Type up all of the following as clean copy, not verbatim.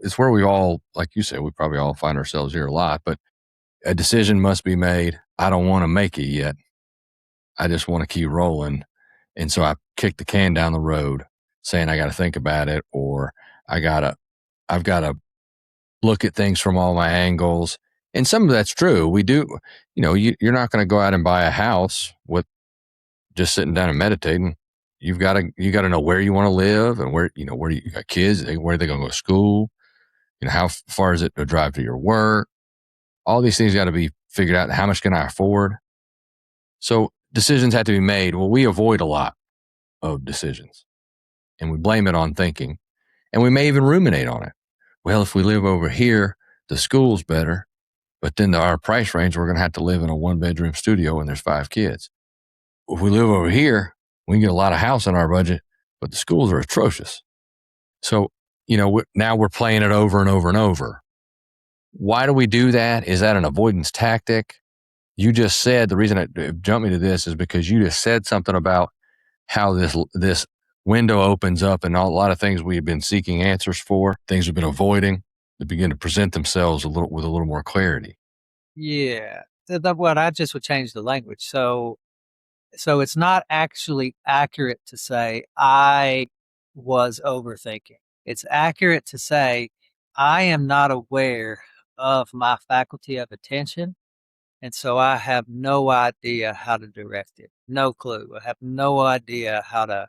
it's where we all, like you said, we probably all find ourselves here a lot, but a decision must be made. I don't want to make it yet. I just want to keep rolling. And so I kick the can down the road saying I got to think about it, or I've got to look at things from all my angles. And some of that's true. We do, you're not going to go out and buy a house with just sitting down and meditating. You got to know where you want to live and where you got kids, where are they going to go to school? How far is it to drive to your work? All these things got to be figured out. How much can I afford? So decisions have to be made. Well, we avoid a lot of decisions and we blame it on thinking, and we may even ruminate on it. Well, if we live over here, the school's better, but then our price range, we're going to have to live in a 1-bedroom studio and there's 5 kids. If we live over here, we can get a lot of house in our budget, but the schools are atrocious. So, now we're playing it over and over and over. Why do we do that? Is that an avoidance tactic? You just said, the reason it jumped me to this is because you just said something about how this window opens up and a lot of things we've been seeking answers for, things we've been avoiding, they begin to present themselves with a little more clarity. Yeah. What I just would change the language. So it's not actually accurate to say I was overthinking. It's accurate to say I am not aware of my faculty of attention, and so I have no idea how to direct it. No clue. I have no idea how to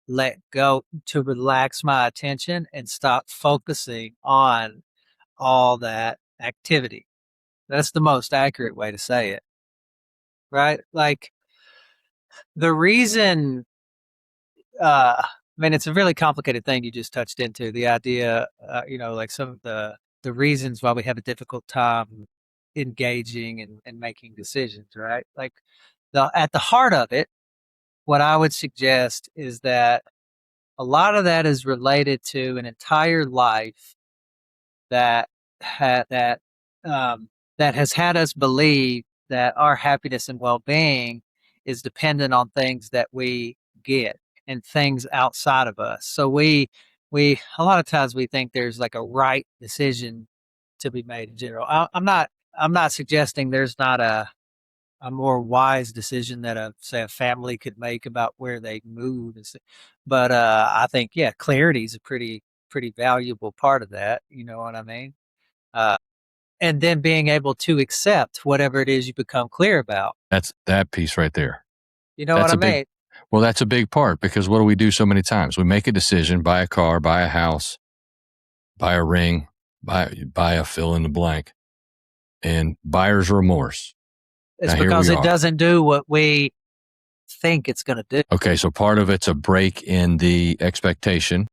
let go, to relax my attention and stop focusing on all that activity. That's the most accurate way to say it, right? Like, the reason, I mean, it's a really complicated thing you just touched into, the idea, like some of the reasons why we have a difficult time engaging and making decisions, right? Like, at the heart of it, what I would suggest is that a lot of that is related to an entire life that had that has had us believe that our happiness and well-being is dependent on things that we get and things outside of us. So we a lot of times we think there's like a right decision to be made in general. I'm not suggesting there's not a more wise decision that a family could make about where they move, but I think, yeah, clarity is a pretty valuable part of that. You know what I mean? Uh, and then being able to accept whatever it is you become clear about. That's that piece right there. You know what I mean? Well, that's a big part, because what do we do so many times? We make a decision, buy a car, buy a house, buy a ring, buy a fill in the blank, and buyer's remorse. It's because it doesn't do what we think it's going to do. Okay, so part of it's a break in the expectation